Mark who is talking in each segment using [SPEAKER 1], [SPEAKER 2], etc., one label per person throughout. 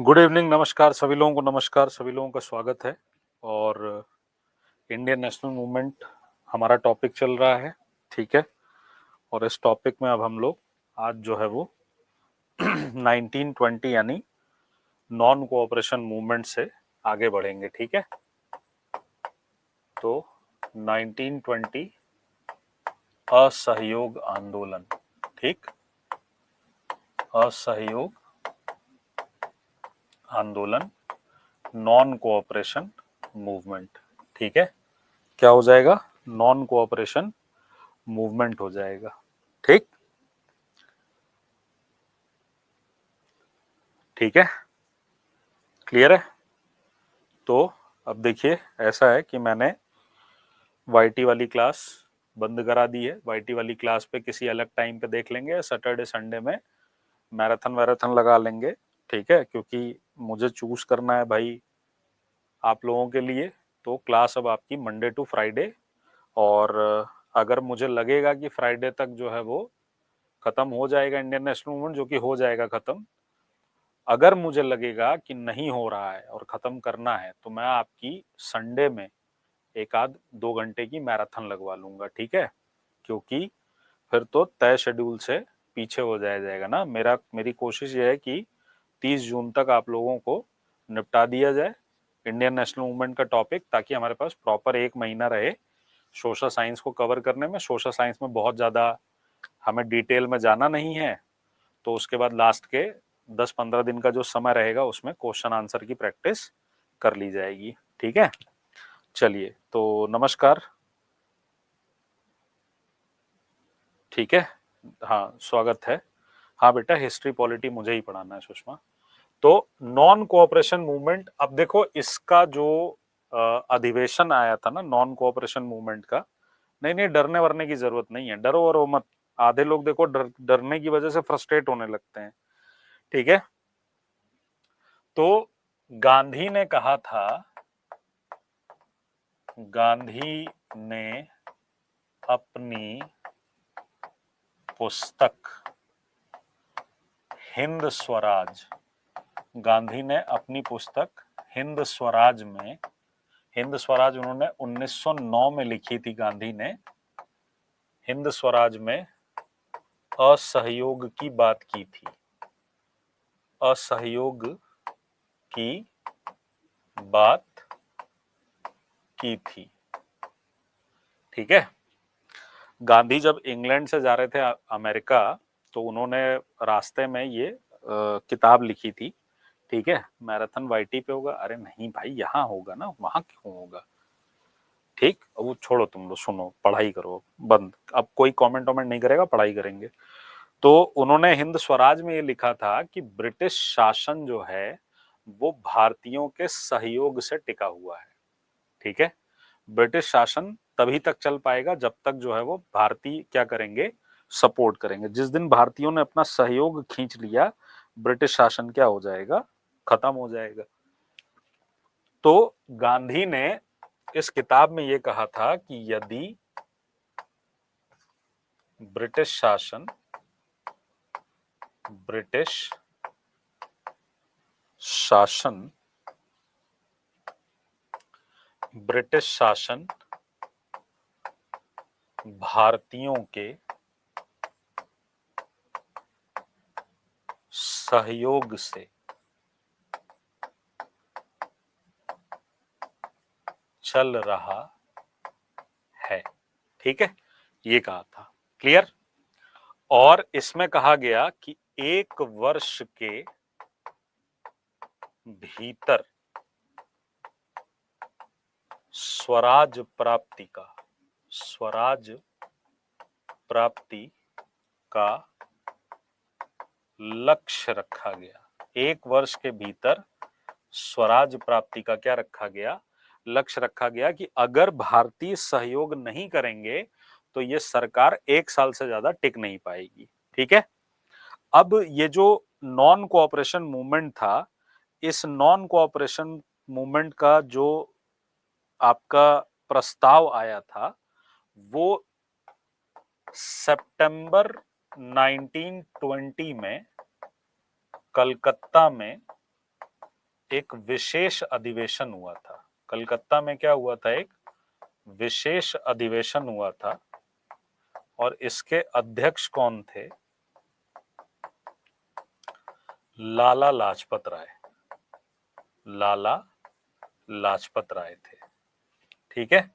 [SPEAKER 1] Good evening, नमस्कार सभी लोगों को। नमस्कार सभी लोगों का स्वागत है। और इंडियन नेशनल मूवमेंट हमारा टॉपिक चल रहा है, ठीक है। और इस टॉपिक में अब हम लोग आज जो है वो 1920 यानी नॉन कोऑपरेशन मूवमेंट से आगे बढ़ेंगे, ठीक है। तो 1920 असहयोग आंदोलन, ठीक। असहयोग आंदोलन, नॉन कोऑपरेशन मूवमेंट, ठीक है। क्या हो जाएगा? नॉन कोऑपरेशन मूवमेंट हो जाएगा, ठीक। ठीक है, क्लियर है। तो अब देखिए, ऐसा है कि मैंने वाईटी वाली क्लास बंद करा दी है। वाईटी वाली क्लास पे किसी अलग टाइम पे देख लेंगे, सैटरडे संडे में मैराथन वैराथन लगा लेंगे, ठीक है। क्योंकि मुझे चूज करना है भाई आप लोगों के लिए। तो क्लास अब आपकी मंडे टू फ्राइडे, और अगर मुझे लगेगा कि फ्राइडे तक जो है वो खत्म हो जाएगा इंडियन नेशनल मूवमेंट, जो कि हो जाएगा खत्म। अगर मुझे लगेगा कि नहीं हो रहा है और खत्म करना है, तो मैं आपकी संडे में एक आध 2 घंटे की मैराथन लगवा लूंगा, ठीक है। क्योंकि फिर तो तय शेड्यूल से पीछे हो जाएगा ना। मेरी कोशिश ये है कि 30 जून तक आप लोगों को निपटा दिया जाए इंडियन नेशनल मूवमेंट का टॉपिक, ताकि हमारे पास प्रॉपर 1 महीना रहे सोशल साइंस को कवर करने में। सोशल साइंस में बहुत ज़्यादा हमें डिटेल में जाना नहीं है, तो उसके बाद लास्ट के 10-15 दिन का जो समय रहेगा उसमें क्वेश्चन आंसर की प्रैक्टिस कर ली जाएगी, ठीक है। चलिए, तो नमस्कार, ठीक है। हाँ, स्वागत है। हाँ बेटा, हिस्ट्री पॉलिटी मुझे ही पढ़ाना है सुषमा। तो नॉन कोऑपरेशन मूवमेंट, अब देखो इसका जो अधिवेशन आया था ना नॉन कोऑपरेशन मूवमेंट का, नहीं नहीं, डरने वरने की जरूरत नहीं है, डरो वरो मत। आधे लोग देखो डरने की वजह से फ्रस्ट्रेट होने लगते हैं, ठीक है। तो गांधी ने कहा था, गांधी ने अपनी पुस्तक हिंद स्वराज, गांधी ने अपनी पुस्तक हिंद स्वराज में, हिंद स्वराज उन्होंने 1909 में लिखी थी गांधी ने। हिंद स्वराज में असहयोग की बात की थी, असहयोग की बात की थी, ठीक है। गांधी जब इंग्लैंड से जा रहे थे अमेरिका, तो उन्होंने रास्ते में ये किताब लिखी थी, ठीक है। मैराथन वाईटी पे होगा? अरे नहीं भाई, यहाँ होगा ना, वहां क्यों होगा, ठीक। अब वो छोड़ो, तुम लोग सुनो, पढ़ाई करो, बंद। अब कोई कमेंट वमेंट नहीं करेगा, पढ़ाई करेंगे। तो उन्होंने हिंद स्वराज में ये लिखा था कि ब्रिटिश शासन जो है वो भारतीयों के सहयोग से टिका हुआ है, ठीक है। ब्रिटिश शासन तभी तक चल पाएगा जब तक जो है वो भारतीय क्या करेंगे, सपोर्ट करेंगे। जिस दिन भारतीयों ने अपना सहयोग खींच लिया, ब्रिटिश शासन क्या हो जाएगा, खत्म हो जाएगा। तो गांधी ने इस किताब में यह कहा था कि यदि ब्रिटिश शासन, ब्रिटिश शासन, ब्रिटिश शासन भारतीयों के सहयोग से चल रहा है, ठीक है, ये कहा था, क्लियर। और इसमें कहा गया कि 1 वर्ष के भीतर स्वराज प्राप्ति का, स्वराज प्राप्ति का लक्ष्य रखा गया। 1 वर्ष के भीतर स्वराज प्राप्ति का क्या रखा गया, लक्ष्य रखा गया कि अगर भारतीय सहयोग नहीं करेंगे तो ये सरकार 1 साल से ज्यादा टिक नहीं पाएगी, ठीक है। अब ये जो नॉन कोऑपरेशन मूवमेंट था, इस नॉन कोऑपरेशन मूवमेंट का जो आपका प्रस्ताव आया था वो सितंबर 1920 में कलकत्ता में एक विशेष अधिवेशन हुआ था कलकत्ता में। क्या हुआ था? एक विशेष अधिवेशन हुआ था और इसके अध्यक्ष कौन थे? लाला लाजपत राय। लाला लाजपत राय थे। ठीक है।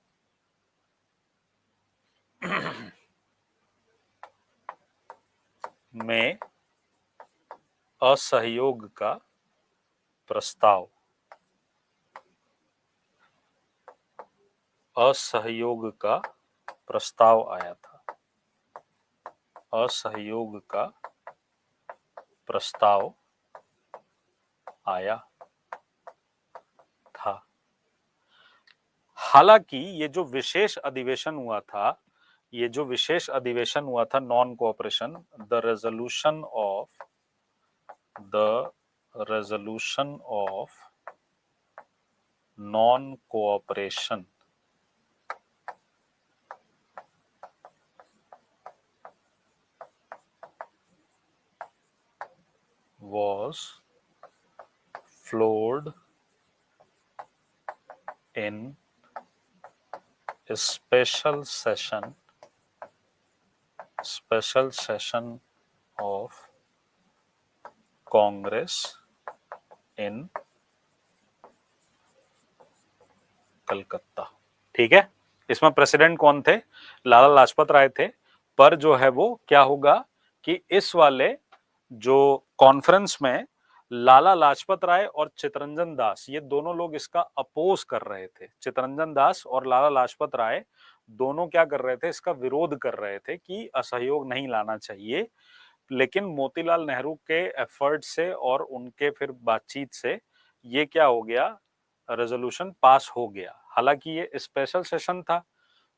[SPEAKER 1] में असहयोग का प्रस्ताव, असहयोग का प्रस्ताव आया था। असहयोग का प्रस्ताव आया था। हालांकि ये जो विशेष अधिवेशन हुआ था, ये जो विशेष अधिवेशन हुआ था non cooperation, the resolution of non cooperation was floored in a special session of Congress in Calcutta. ठीक है। इसमें प्रेसिडेंट कौन थे? लाला लाजपत राय थे। पर जो है वो क्या होगा कि इस वाले जो कॉन्फ्रेंस में लाला लाजपत राय और चितरंजन दास, ये दोनों लोग इसका अपोज कर रहे थे। चितरंजन दास और लाला लाजपत राय दोनों क्या कर रहे थे? इसका विरोध कर रहे थे कि असहयोग नहीं लाना चाहिए। लेकिन मोतीलाल नेहरू के एफर्ट से और उनके फिर बातचीत से ये क्या हो गया? रेजोल्यूशन पास हो गया। हालांकि ये स्पेशल सेशन था,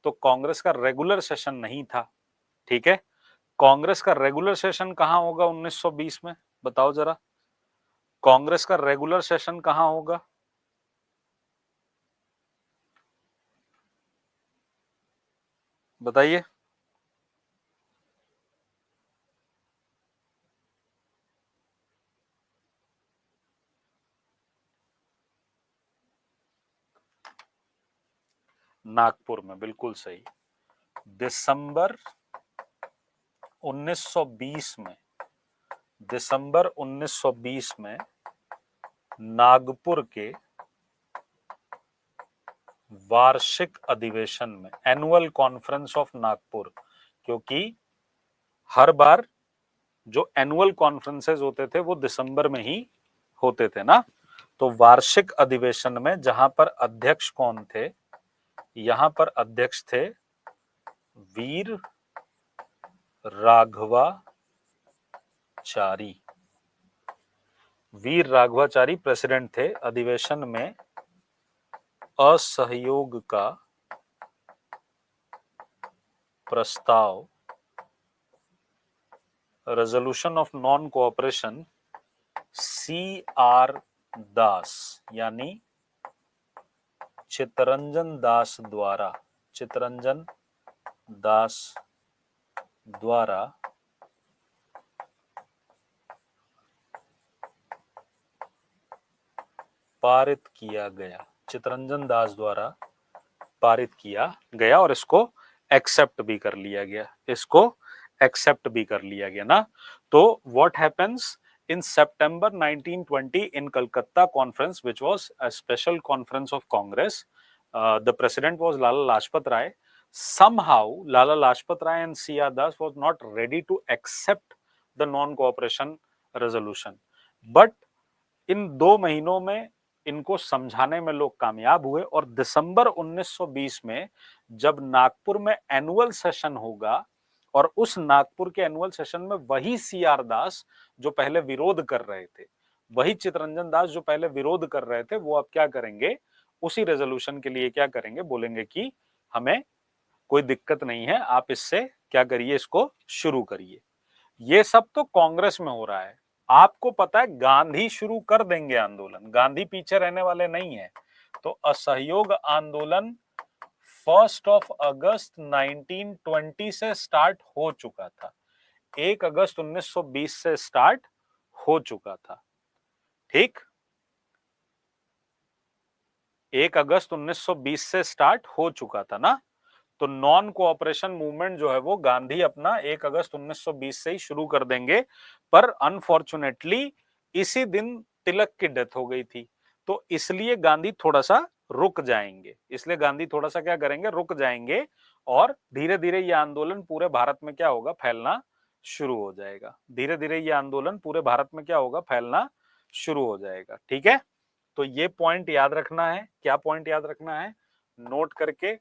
[SPEAKER 1] तो कांग्रेस का रेगुलर सेशन नहीं था। ठीक है। कांग्रेस का रेगुलर सेशन कहां होगा 1920 में? बताओ जरा, कांग्रेस का रेगुलर सेशन कहां होगा? बताइए। नागपुर में, बिल्कुल सही। दिसंबर 1920 में, दिसंबर 1920 में नागपुर के वार्षिक अधिवेशन में, एनुअल कॉन्फ्रेंस ऑफ नागपुर, क्योंकि हर बार जो एनुअल कॉन्फ्रेंसेस होते थे वो दिसंबर में ही होते थे ना, तो वार्षिक अधिवेशन में जहां पर अध्यक्ष कौन थे? यहां पर अध्यक्ष थे वीर राघवाचारी। वीर राघवाचारी प्रेसिडेंट थे। अधिवेशन में असहयोग का प्रस्ताव, resolution of non cooperation, CR दास यानी चितरंजन दास द्वारा, चितरंजन दास द्वारा पारित किया गया। चितरंजन दास द्वारा पारित किया गया और इसको एक्सेप्ट भी कर लिया गया। इसको एक्सेप्ट भी कर लिया गया ना। तो what happens in September 1920 in Calcutta conference, which was a special conference of Congress, the president was Lala Lajpat Rai. Somehow Lala Lajpat Rai and CR Das was not ready to accept the non-cooperation resolution, but इन 2 महीनों में इनको समझाने में लोग कामयाब हुए और दिसंबर 1920 में जब नागपुर में एनुअल सेशन होगा और उस नागपुर के एनुअल सेशन में वही CR दास जो पहले विरोध कर रहे थे, वही चितरंजन दास जो पहले विरोध कर रहे थे, वो अब क्या करेंगे? उसी रेजोल्यूशन के लिए क्या करेंगे? बोलेंगे कि हमें कोई दिक्कत नहीं है, आप इससे क्या करिए, इसको शुरू करिए। ये सब तो कांग्रेस में हो रहा है। आपको पता है गांधी शुरू कर देंगे आंदोलन, गांधी पीछे रहने वाले नहीं है। तो असहयोग आंदोलन 1 अगस्त 1920 से स्टार्ट हो चुका था। 1 अगस्त 1920 से स्टार्ट हो चुका था। ठीक। 1 अगस्त 1920 से स्टार्ट हो चुका था ना, तो नॉन कोऑपरेशन मूवमेंट जो है वो गांधी अपना 1 अगस्त 1920 से ही शुरू कर देंगे, पर अनफॉर्चुनेटली इसी दिन तिलक की डेथ हो गई थी, तो इसलिए गांधी थोड़ा सा रुक जाएंगे, इसलिए गांधी थोड़ा सा क्या करेंगे, रुक जाएंगे, और धीरे धीरे ये आंदोलन पूरे भारत में क्या होगा, फैलना शुरू हो जाएगा। धीरे धीरे ये आंदोलन पूरे भारत में क्या होगा, फैलना शुरू हो जाएगा। ठीक है, तो ये पॉइंट याद रखना है। क्या पॉइंट याद रखना है, नोट करके,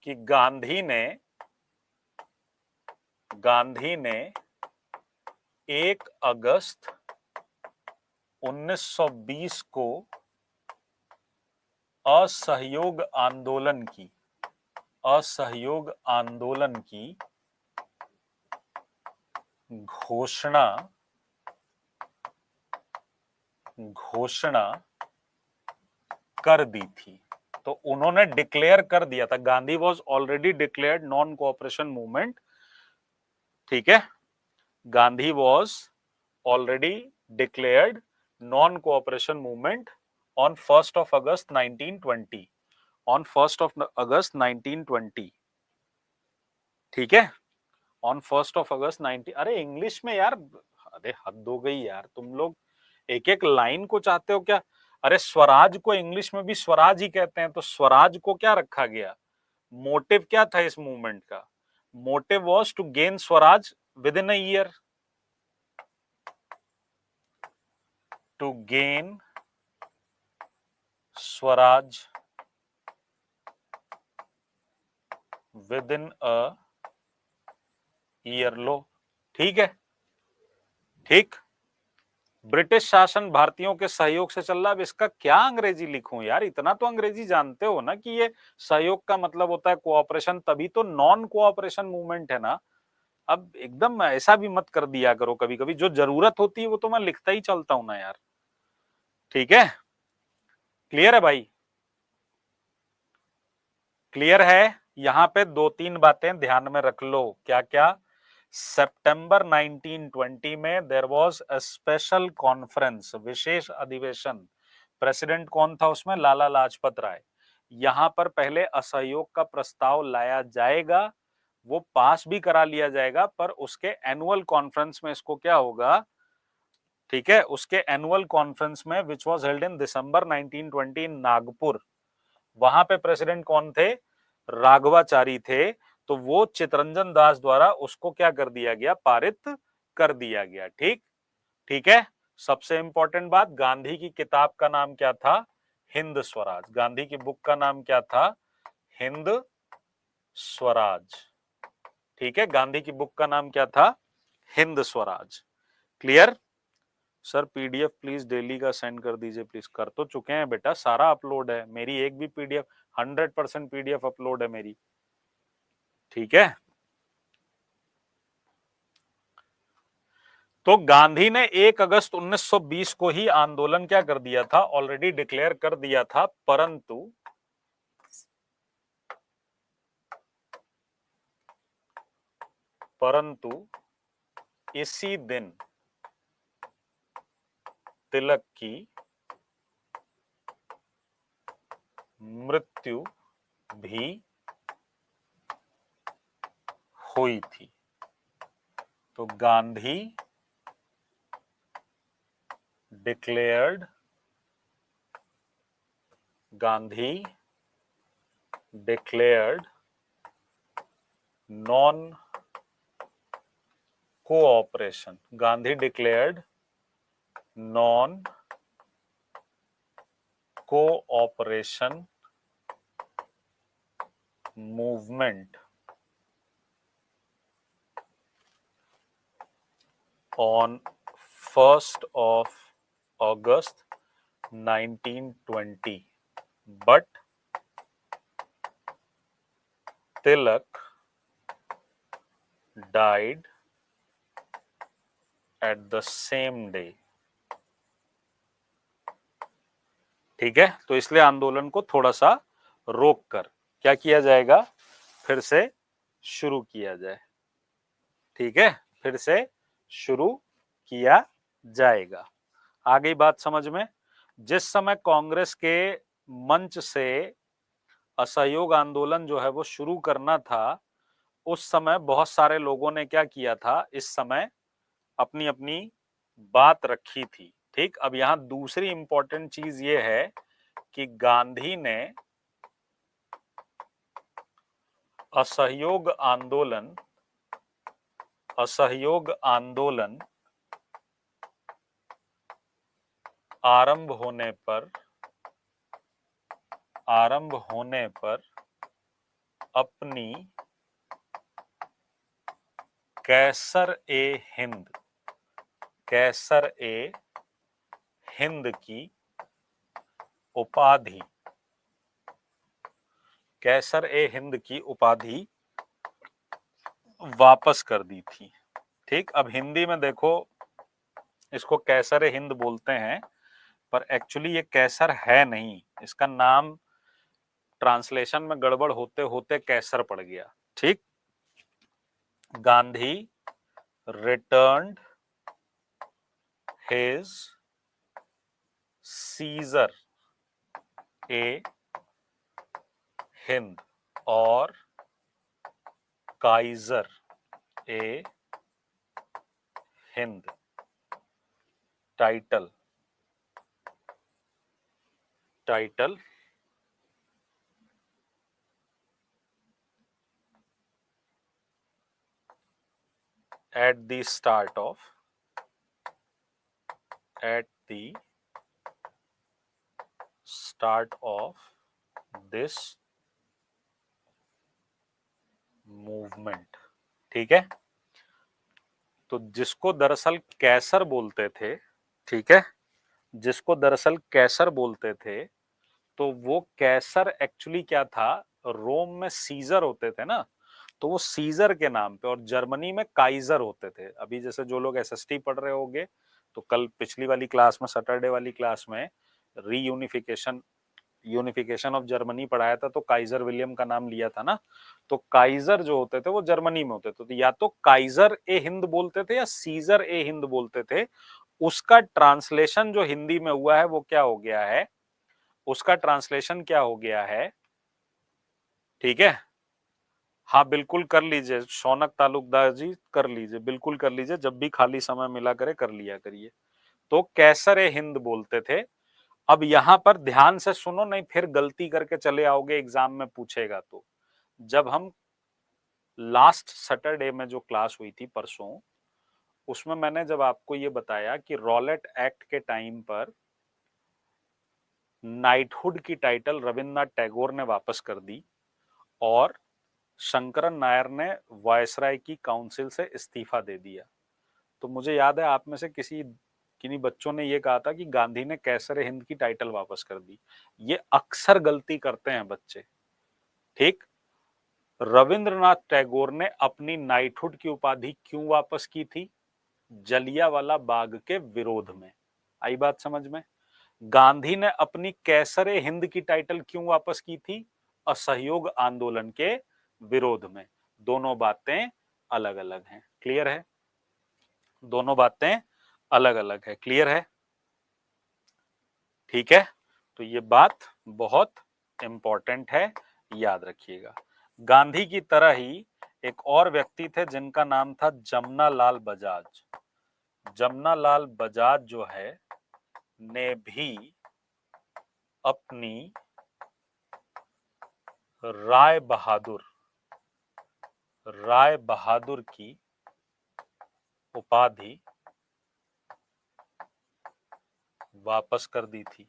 [SPEAKER 1] कि गांधी ने 1 अगस्त 1920 को असहयोग आंदोलन की घोषणा कर दी थी। तो उन्होंने डिक्लेयर कर दिया था, Gandhi was already declared non cooperation movement. ठीक है, Gandhi was already declared non cooperation movement on 1st of August 1920, on 1st of August 1920। ठीक है, ऑन 1st of August 19। अरे इंग्लिश में यार, अरे हद हो गई यार, तुम लोग एक एक लाइन को चाहते हो क्या। अरे स्वराज को इंग्लिश में भी स्वराज ही कहते हैं, तो स्वराज को क्या रखा गया, मोटिव क्या था इस मूवमेंट का, motive was to gain Swaraj within a year, to gain Swaraj within a year. लो ठीक है, ठीक। ब्रिटिश शासन भारतीयों के सहयोग से चल रहा है। अब इसका क्या अंग्रेजी लिखूं यार, इतना तो अंग्रेजी जानते हो ना कि ये सहयोग का मतलब होता है कोऑपरेशन, तभी तो नॉन कोऑपरेशन मूवमेंट है ना। अब एकदम ऐसा भी मत कर दिया करो, कभी कभी जो जरूरत होती है वो तो मैं लिखता ही चलता हूं ना यार। ठीक है, क्लियर है भाई, क्लियर है। यहां पे 2-3 बातें ध्यान में रख लो। क्या क्या, सितंबर 1920 में there was a special conference, विशेष अधिवेशन। प्रेसिडेंट कौन था उसमें, लाला लाजपत राय। यहां पर पहले असहयोग का प्रस्ताव लाया जाएगा, वो पास भी करा लिया जाएगा, पर उसके एनुअल कॉन्फ्रेंस में इसको क्या होगा, ठीक है, उसके एनुअल कॉन्फ्रेंस में विच वाज हेल्ड इन दिसंबर 1920 इन नागपुर, वहां पे प्रेसिडेंट कौन थे, राघवाचारी थे। तो वो चितरंजन दास द्वारा उसको क्या कर दिया गया, पारित कर दिया गया। ठीक, ठीक है। सबसे इंपॉर्टेंट बात, गांधी की किताब का नाम क्या था, हिंद स्वराज। गांधी की बुक का नाम क्या था, हिंद स्वराज। ठीक है, गांधी की बुक का नाम क्या था, Hind Swaraj. Clear. Sir PDF please daily का सेंड कर दीजिए प्लीज। कर तो चुके हैं बेटा, सारा अपलोड है, मेरी एक भी पीडीएफ 100% पीडीएफ अपलोड है मेरी। ठीक है, तो गांधी ने 1 अगस्त 1920 को ही आंदोलन क्या कर दिया था, ऑलरेडी डिक्लेयर कर दिया था, परंतु इसी दिन तिलक की मृत्यु भी हुई थी। तो Gandhi declared non cooperation, Gandhi declared non cooperation movement on 1st of August 1920, but Tilak died at the same day। ठीक है, तो इसलिए आंदोलन को थोड़ा सा रोक कर क्या किया जाएगा, फिर से शुरू किया जाए। ठीक है, फिर से शुरू किया जाएगा। आ गई बात समझ में। जिस समय कांग्रेस के मंच से असहयोग आंदोलन जो है वो शुरू करना था, उस समय बहुत सारे लोगों ने क्या किया था, इस समय अपनी अपनी बात रखी थी। ठीक, अब यहां दूसरी इंपॉर्टेंट चीज ये है कि गांधी ने असहयोग आंदोलन आरंभ होने पर अपनी कैसर ए हिंद की उपाधि वापस कर दी थी। ठीक, अब हिंदी में देखो, इसको कैसर ए हिंद बोलते हैं, पर एक्चुअली ये कैसर है नहीं, इसका नाम ट्रांसलेशन में गड़बड़ होते होते कैसर पड़ गया। ठीक, गांधी रिटर्न्ड हिज सीजर ए हिंद और Kaizer A Hind title at the start of this movement. ठीक है, तो जिसको दरअसल कैसर बोलते थे, ठीक है, जिसको दरअसल कैसर बोलते थे, तो वो कैसर एक्चुअली क्या था, रोम में सीजर होते थे ना, तो वो सीजर के नाम पे, और जर्मनी में काइजर होते थे। अभी जैसे जो लोग एसएसटी पढ़ रहे होंगे, तो कल पिछली वाली क्लास में, सैटरडे वाली क्लास में यूनिफिकेशन ऑफ जर्मनी पढ़ाया था, तो काइजर विलियम का नाम लिया था ना। तो काइजर जो होते थे वो जर्मनी में होते थे, तो या तो काइजर ए हिंद बोलते थे या सीजर ए हिंद बोलते थे। उसका ट्रांसलेशन जो हिंदी में हुआ है वो क्या हो गया है, उसका ट्रांसलेशन क्या हो गया है, ठीक है। हाँ बिल्कुल कर लीजिए शौनक तालुकदार जी, कर लीजिए, बिल्कुल कर लीजिए, जब भी खाली समय मिला करे कर लिया करिए। तो कैसर ए हिंद बोलते थे। अब यहां पर ध्यान से सुनो, नहीं फिर गलती करके चले आओगे, एग्जाम में पूछेगा। तो जब हम लास्ट सैटरडे में जो क्लास हुई थी परसों, उसमें मैंने जब आपको ये बताया कि रॉलेट एक्ट के टाइम पर नाइटहुड की टाइटल रविन्द्रनाथ टैगोर ने वापस कर दी और शंकरन नायर ने वायसराय की काउंसिल से इस्तीफा दे दिया। तो मुझे याद है आप में से किन्हीं बच्चों ने ये कहा था कि गांधी ने कैसर हिंद की टाइटल वापस कर दी। ये अक्सर गलती करते हैं बच्चे। ठीक, रविंद्रनाथ टैगोर ने अपनी नाइटहुड की उपाधि क्यों वापस की थी? जलियांवाला बाग के विरोध में। आई बात समझ में? गांधी ने अपनी कैसर हिंद की टाइटल क्यों वापस की थी? असहयोग आंदोलन के विरोध में। दोनों बातें अलग अलग हैं। क्लियर है? दोनों बातें अलग अलग है। क्लियर है? ठीक है, तो ये बात बहुत इंपॉर्टेंट है, याद रखिएगा। गांधी की तरह ही एक और व्यक्ति थे जिनका नाम था जमनालाल बजाज। जमनालाल बजाज जो है ने भी अपनी राय बहादुर की उपाधि वापस कर दी थी।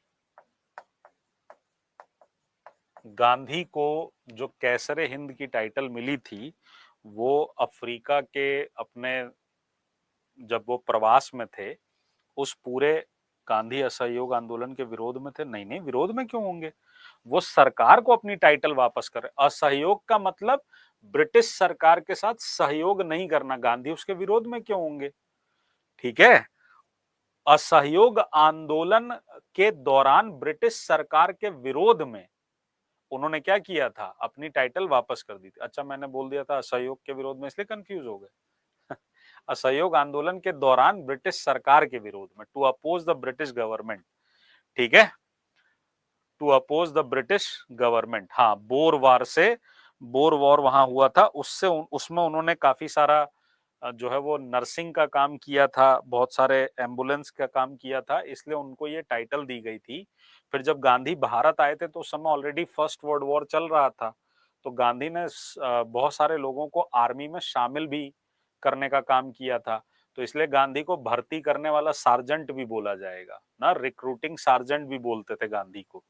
[SPEAKER 1] गांधी को जो कैसरे हिंद की टाइटल मिली थी, वो अफ्रीका के अपने जब वो प्रवास में थे, उस पूरे गांधी असहयोग आंदोलन के विरोध में थे। नहीं नहीं, विरोध में क्यों होंगे, वो सरकार को अपनी टाइटल वापस करे। असहयोग का मतलब ब्रिटिश सरकार के साथ सहयोग नहीं करना। गांधी उसके विरोध में क्यों होंगे? ठीक है, असहयोग आंदोलन के दौरान ब्रिटिश सरकार के विरोध में उन्होंने क्या किया था? अपनी टाइटल वापस कर दी थी। अच्छा, मैंने बोल दिया था असहयोग के विरोध में, इसलिए कंफ्यूज हो गए। असहयोग आंदोलन के दौरान ब्रिटिश सरकार के विरोध में, to oppose the British government. ठीक है, to oppose the British government. हाँ, बोर वॉर वहां हुआ था, उसमें उन्होंने काफी सारा जो है वो नर्सिंग का काम किया था, बहुत सारे एम्बुलेंस का काम किया था, इसलिए उनको ये टाइटल दी गई थी। फिर जब गांधी भारत आए थे तो उस समय ऑलरेडी फर्स्ट वर्ल्ड वॉर चल रहा था, तो गांधी ने बहुत सारे लोगों को आर्मी में शामिल भी करने का काम किया था, तो इसलिए गांधी को भर्ती करने वाला सार्जेंट भी बोला जाएगा ना, रिक्रूटिंग सार्जेंट भी बोलते थे गांधी को।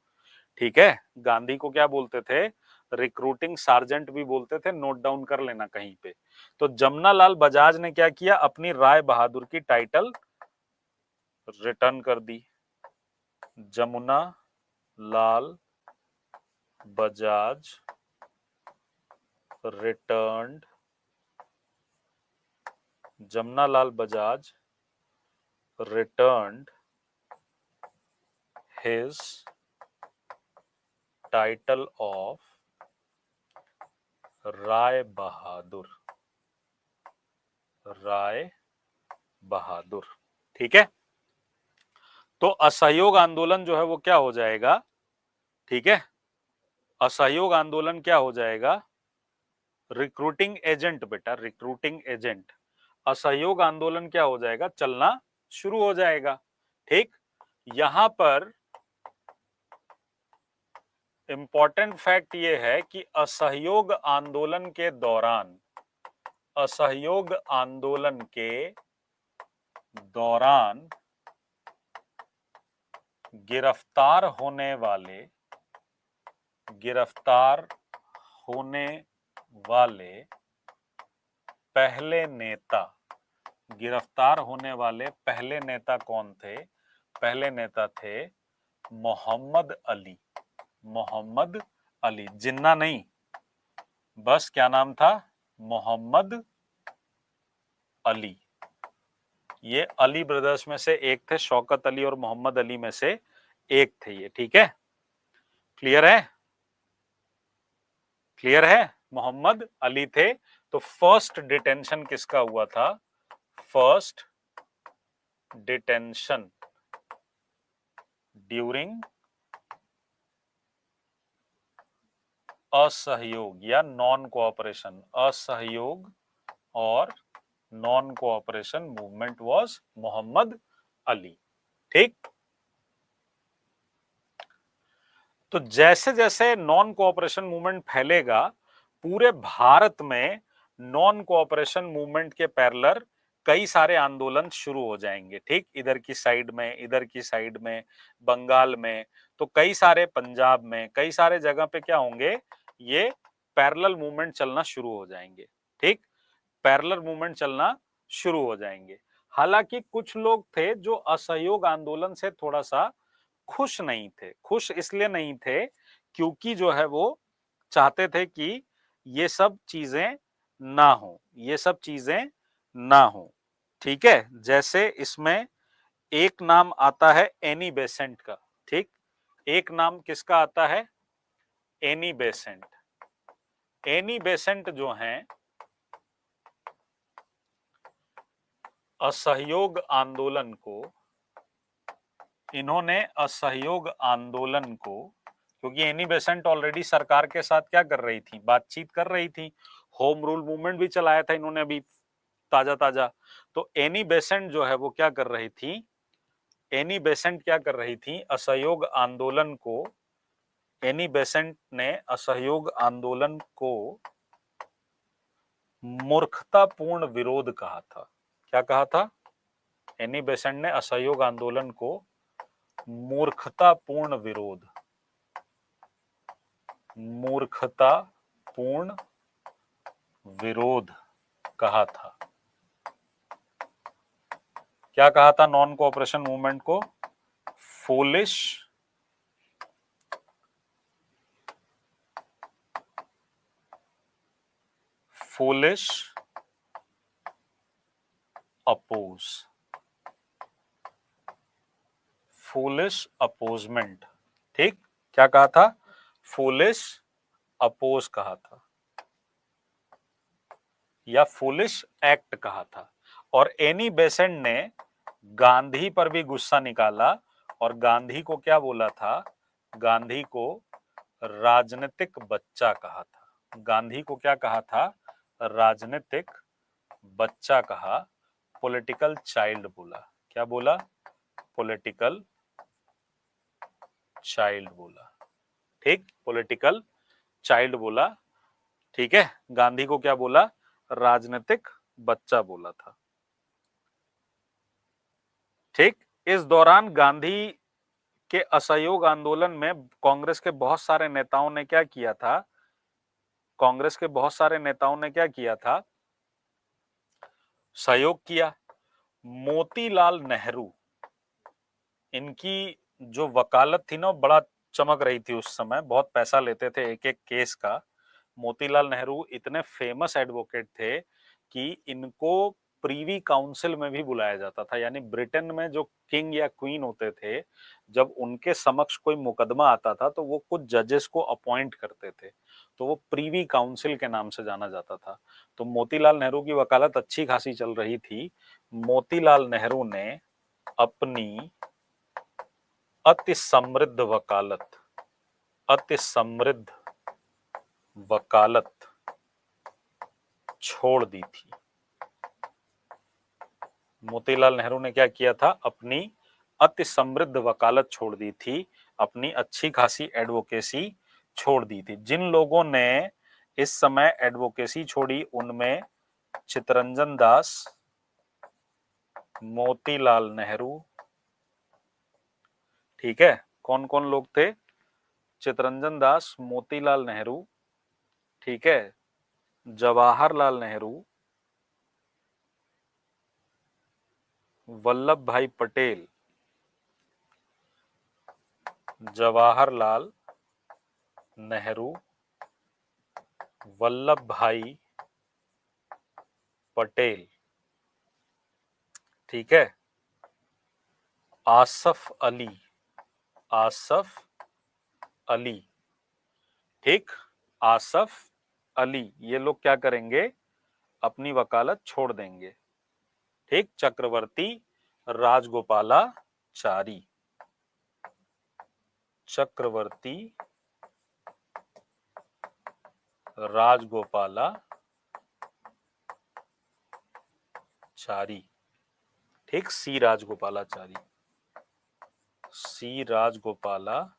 [SPEAKER 1] ठीक है, गांधी को क्या बोलते थे, रिक्रूटिंग सार्जेंट भी बोलते थे, नोट डाउन कर लेना कहीं पे। तो जमनालाल बजाज ने क्या किया, अपनी राय बहादुर की टाइटल रिटर्न कर दी। Jamuna Lal Bajaj returned, Jamnalal Bajaj returned his title of Rai Bahadur, Rai Bahadur. ठीक है, तो असहयोग आंदोलन जो है वो क्या हो जाएगा, ठीक है, असहयोग आंदोलन क्या हो जाएगा, रिक्रूटिंग एजेंट बेटा, रिक्रूटिंग एजेंट। असहयोग आंदोलन क्या हो जाएगा, चलना शुरू हो जाएगा। ठीक, यहां पर इंपॉर्टेंट फैक्ट ये है कि असहयोग आंदोलन के दौरान, असहयोग आंदोलन के दौरान गिरफ्तार होने वाले, गिरफ्तार होने वाले पहले नेता, गिरफ्तार होने वाले पहले नेता कौन थे, पहले नेता थे मोहम्मद अली। मोहम्मद अली, जिन्ना नहीं, बस क्या नाम था, मोहम्मद अली। ये अली ब्रदर्स में से एक थे, शौकत अली और मोहम्मद अली में से एक थे ये। ठीक है, क्लियर है, क्लियर है, मोहम्मद अली थे। तो फर्स्ट डिटेंशन किसका हुआ था, फर्स्ट डिटेंशन ड्यूरिंग असहयोग या नॉन कोऑपरेशन, असहयोग और non cooperation movement was Mohammad Ali. ठीक, तो जैसे जैसे नॉन कोऑपरेशन मूवमेंट फैलेगा, पूरे भारत में नॉन कोऑपरेशन मूवमेंट के पैरेलल कई सारे आंदोलन शुरू हो जाएंगे। ठीक, इधर की साइड में, इधर की साइड में, बंगाल में, तो कई सारे, पंजाब में, कई सारे जगह पे क्या होंगे, ये पैरेलल मूवमेंट चलना शुरू हो जाएंगे। ठीक, पैरेलल मूवमेंट चलना शुरू हो जाएंगे। हालांकि कुछ लोग थे जो असहयोग आंदोलन से थोड़ा सा खुश नहीं थे। खुश इसलिए नहीं थे क्योंकि जो है वो चाहते थे कि ये सब चीजें ना हो, ये सब चीजें ना हो। ठीक है, जैसे इसमें एक नाम आता है एनी बेसेंट का। ठीक, एक नाम किसका आता है, एनी बेसेंट। एनी बेसेंट जो हैं असहयोग आंदोलन को, इन्होंने असहयोग आंदोलन को, क्योंकि एनी बेसेंट ऑलरेडी सरकार के साथ क्या कर रही थी, बातचीत कर रही थी, होम रूल मूवमेंट भी चलाया था इन्होंने अभी ताजा ताजा। तो एनी बेसेंट जो है वो क्या कर रही थी, एनी बेसेंट क्या कर रही थी, असहयोग आंदोलन को, एनी बेसेंट ने असहयोग आंदोलन को मूर्खतापूर्ण विरोध कहा था। क्या कहा था, एनी बेसेंट ने असहयोग आंदोलन को मूर्खतापूर्ण विरोध, मूर्खतापूर्ण विरोध कहा था। क्या कहा था नॉन कोऑपरेशन मूवमेंट को, फूलिश फूलिश अपोज, फूलिश अपोजमेंट। ठीक, क्या कहा था, फूलिश अपोज कहा था या फूलिश एक्ट कहा था। और एनी बेसेंट ने गांधी पर भी गुस्सा निकाला और गांधी को क्या बोला था? गांधी को राजनीतिक बच्चा कहा था। गांधी को क्या कहा था? राजनीतिक बच्चा कहा। पॉलिटिकल चाइल्ड बोला। क्या बोला? पॉलिटिकल चाइल्ड बोला। ठीक, पॉलिटिकल चाइल्ड बोला। ठीक है, गांधी को क्या बोला? राजनीतिक बच्चा बोला था। ठीक, इस दौरान गांधी के असहयोग आंदोलन में कांग्रेस के बहुत सारे नेताओं ने क्या किया था? कांग्रेस के बहुत सारे नेताओं ने क्या किया था? सहयोग किया। मोतीलाल नेहरू, इनकी जो वकालत थी ना, बड़ा चमक रही थी उस समय, बहुत पैसा लेते थे एक एक केस का। मोतीलाल नेहरू इतने फेमस एडवोकेट थे कि इनको प्रीवी काउंसिल में भी बुलाया जाता था। यानी ब्रिटेन में जो किंग या क्वीन होते थे, जब उनके समक्ष कोई मुकदमा आता था तो वो कुछ जजेस को अपॉइंट करते थे, तो वो प्रीवी काउंसिल के नाम से जाना जाता था। तो मोतीलाल नेहरू की वकालत अच्छी खासी चल रही थी। मोतीलाल नेहरू ने अपनी अति समृद्ध वकालत, अति समृद्ध वकालत छोड़ दी थी। मोतीलाल नेहरू ने क्या किया था? अपनी अति समृद्ध वकालत छोड़ दी थी, अपनी अच्छी खासी एडवोकेसी छोड़ दी थी। जिन लोगों ने इस समय एडवोकेसी छोड़ी उनमें चित्तरंजन दास, मोतीलाल नेहरू, ठीक है, कौन कौन लोग थे? चित्तरंजन दास, मोतीलाल नेहरू, ठीक है, जवाहरलाल नेहरू, वल्लभ भाई पटेल, जवाहरलाल नेहरू, वल्लभ भाई पटेल, ठीक है, आसफ अली, आसफ अली, ठीक, आसफ अली, ये लोग क्या करेंगे? अपनी वकालत छोड़ देंगे। ठीक, चक्रवर्ती राजगोपालाचारी, चक्रवर्ती राजगोपालाचारी, ठीक, सी राजगोपालाचारी, सी राजगोपालाचारी,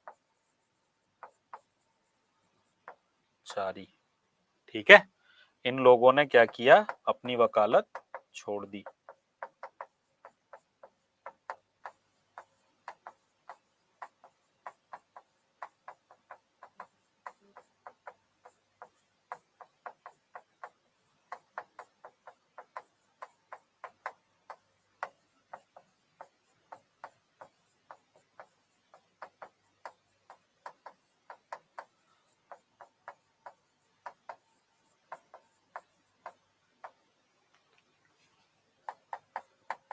[SPEAKER 1] ठीक है। इन लोगों ने क्या किया? अपनी वकालत छोड़ दी।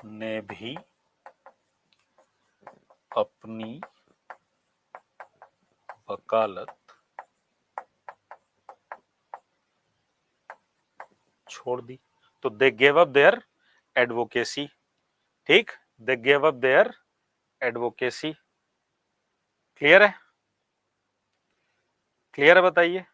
[SPEAKER 1] ने भी अपनी वकालत छोड़ दी। तो they gave up their advocacy, ठीक, they gave up their advocacy. Clear है? क्लियर है, बताइए।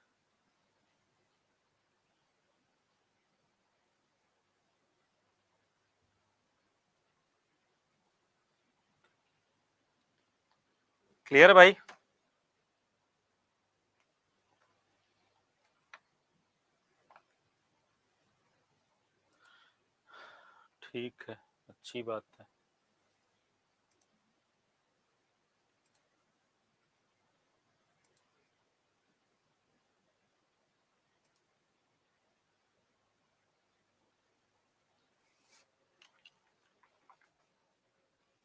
[SPEAKER 1] क्लियर है भाई? ठीक है, अच्छी बात है।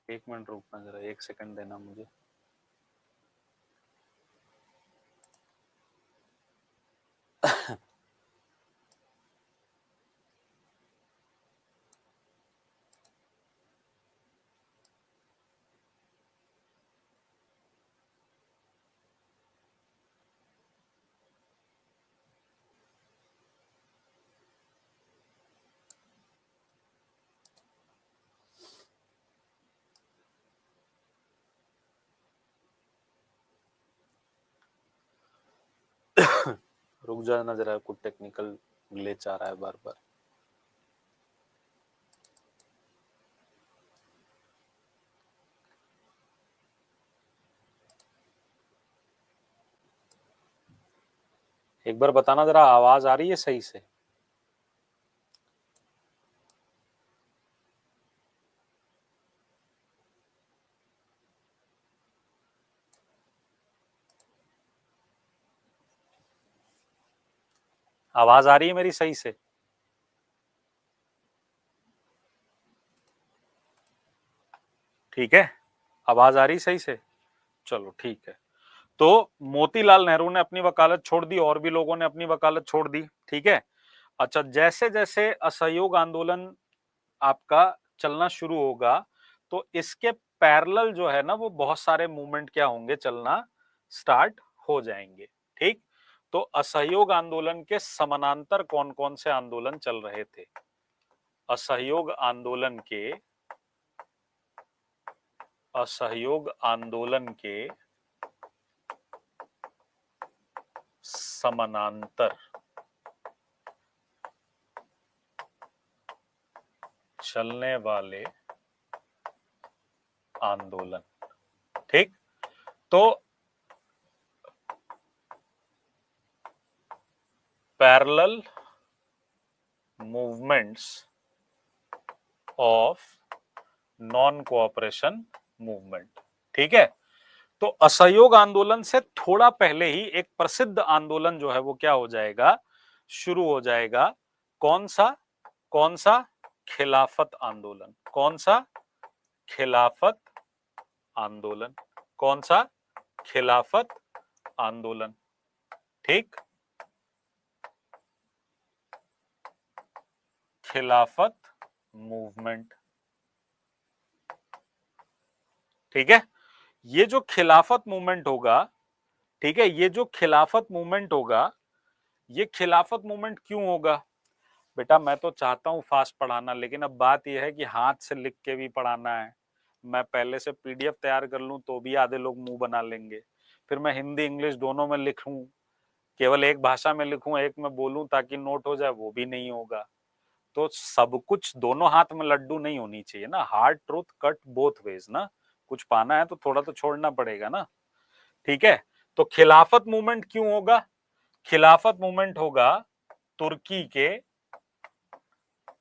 [SPEAKER 1] एक मिनट रुकना जरा, एक सेकंड देना मुझे। रुक जाना जरा, कुछ टेक्निकल ग्लिच आ रहा है बार बार। एक बार बताना जरा, आवाज आ रही है सही से? आवाज आ रही है मेरी सही से? ठीक है, आवाज आ रही सही से? चलो ठीक है। तो मोतीलाल नेहरू ने अपनी वकालत छोड़ दी, और भी लोगों ने अपनी वकालत छोड़ दी। ठीक है। अच्छा, जैसे जैसे असहयोग आंदोलन आपका चलना शुरू होगा, तो इसके पैरेलल जो है ना, वो बहुत सारे मूवमेंट क्या होंगे, चलना स्टार्ट हो जाएंगे। ठीक। तो असहयोग आंदोलन के समानांतर कौन कौन से आंदोलन चल रहे थे? असहयोग आंदोलन के समानांतर चलने वाले आंदोलन। ठीक। तो parallel movements of non cooperation movement. ठीक है। तो असहयोग आंदोलन से थोड़ा पहले ही एक प्रसिद्ध आंदोलन जो है वो क्या हो जाएगा, शुरू हो जाएगा। कौन सा? कौन सा? खिलाफत आंदोलन। कौन सा? खिलाफत आंदोलन। कौन सा? खिलाफत आंदोलन। ठीक। खिलाफत मूवमेंट। ठीक है। ये जो खिलाफत मूवमेंट होगा, ठीक है, ये जो खिलाफत मूवमेंट होगा, ये खिलाफत मूवमेंट क्यों होगा? बेटा मैं तो चाहता हूं फास्ट पढ़ाना, लेकिन अब बात यह है कि हाथ से लिख के भी पढ़ाना है। मैं पहले से पीडीएफ तैयार कर लूं तो भी आधे लोग मुंह बना लेंगे। फिर मैं हिंदी इंग्लिश दोनों में लिखूं, केवल एक भाषा में लिखूं, एक में बोलूं ताकि नोट हो जाए, वो भी नहीं होगा। तो सब कुछ दोनों हाथ में लड्डू नहीं होनी चाहिए ना, hard truth cut both ways ना। कुछ पाना है तो थोड़ा तो छोड़ना पड़ेगा ना। ठीक है। तो खिलाफत मूवमेंट क्यों होगा? खिलाफत मूवमेंट होगा तुर्की के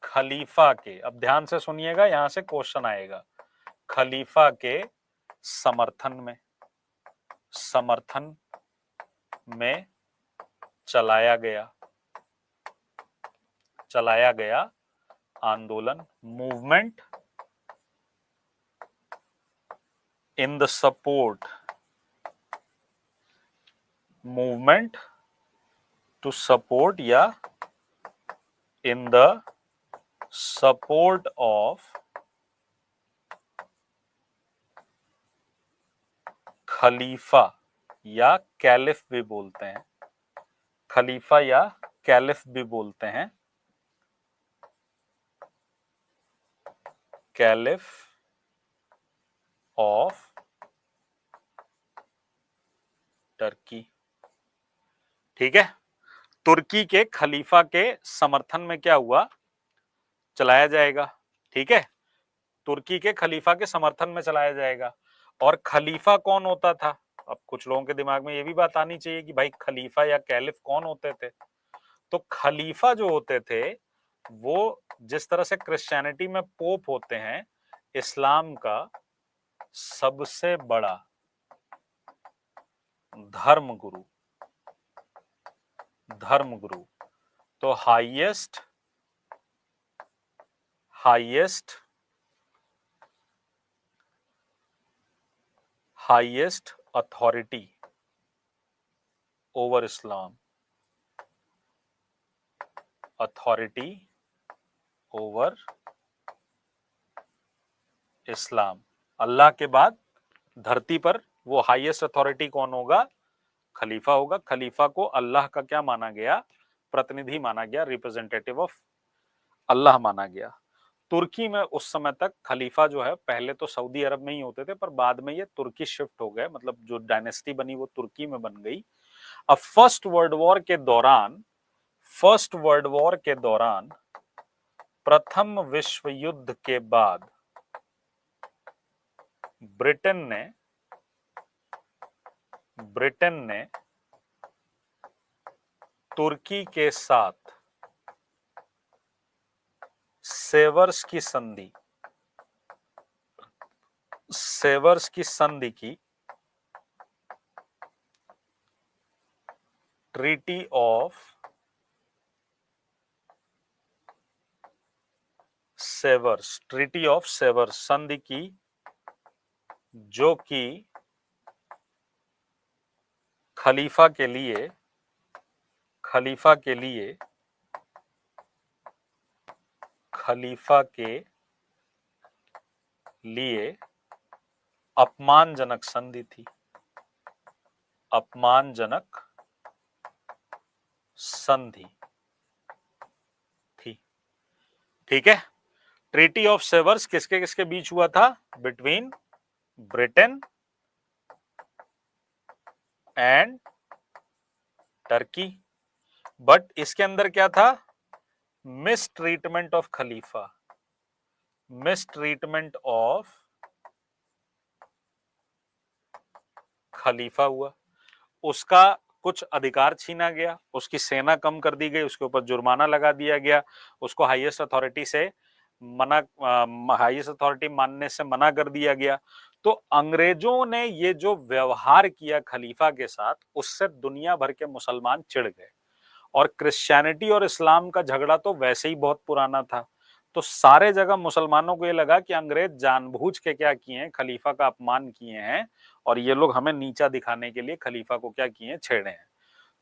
[SPEAKER 1] खलीफा के, अब ध्यान से सुनिएगा, यहां से क्वेश्चन आएगा, खलीफा के समर्थन में, समर्थन में चलाया गया आंदोलन। Movement in the support, movement to support या इन द सपोर्ट ऑफ खलीफा या कैलिफ भी बोलते हैं, खलीफा या कैलिफ भी बोलते हैं, कैलिफ ऑफ टर्की। ठीक है। तुर्की के खलीफा के समर्थन में क्या हुआ, चलाया जाएगा। ठीक है। तुर्की के खलीफा के समर्थन में चलाया जाएगा। और खलीफा कौन होता था? अब कुछ लोगों के दिमाग में ये भी बात आनी चाहिए कि भाई खलीफा या कैलिफ कौन होते थे। तो खलीफा जो होते थे वो जिस तरह से क्रिश्चियनिटी में पोप होते हैं, इस्लाम का सबसे बड़ा धर्मगुरु, धर्मगुरु। तो हाईएस्ट हाईएस्ट अथॉरिटी ओवर इस्लाम, अथॉरिटी ओवर इस्लाम। अल्लाह के बाद धरती पर वो हाईएस्ट अथॉरिटी कौन होगा? खलीफा होगा। खलीफा को अल्लाह का क्या माना गया? प्रतिनिधि माना गया, रिप्रेजेंटेटिव ऑफ अल्लाह माना गया। तुर्की में उस समय तक खलीफा जो है, पहले तो सऊदी अरब में ही होते थे, पर बाद में ये तुर्की शिफ्ट हो गए, मतलब जो डायनेस्टी बनी वो तुर्की में बन गई। अब फर्स्ट वर्ल्ड वॉर के दौरान प्रथम विश्व युद्ध के बाद ब्रिटेन ने तुर्की के साथ सेवर्स की संधि की, ट्रीटी ऑफ सेवर्स संधि की, जो कि खलीफा के लिए अपमानजनक संधि थी। अपमानजनक संधि थी। ठीक है, ट्रीटी ऑफ सेवर्स किसके किसके बीच हुआ था? Between Britain and Turkey. But इसके अंदर क्या था? मिस ट्रीटमेंट ऑफ खलीफा, हुआ। उसका कुछ अधिकार छीना गया, उसकी सेना कम कर दी गई, उसके ऊपर जुर्माना लगा दिया गया, उसको हाईएस्ट अथॉरिटी मानने से मना कर दिया गया। तो अंग्रेजों ने ये जो व्यवहार किया खलीफा के साथ, उससे दुनिया भर के मुसलमान चिढ़ गए। और क्रिश्चियनिटी और इस्लाम का झगड़ा तो वैसे ही बहुत पुराना था, तो सारे जगह मुसलमानों को ये लगा कि अंग्रेज जानबूझ के क्या किए हैं, खलीफा का अपमान किए हैं, और ये लोग हमें नीचा दिखाने के लिए खलीफा को क्या किए हैं, छेड़े हैं।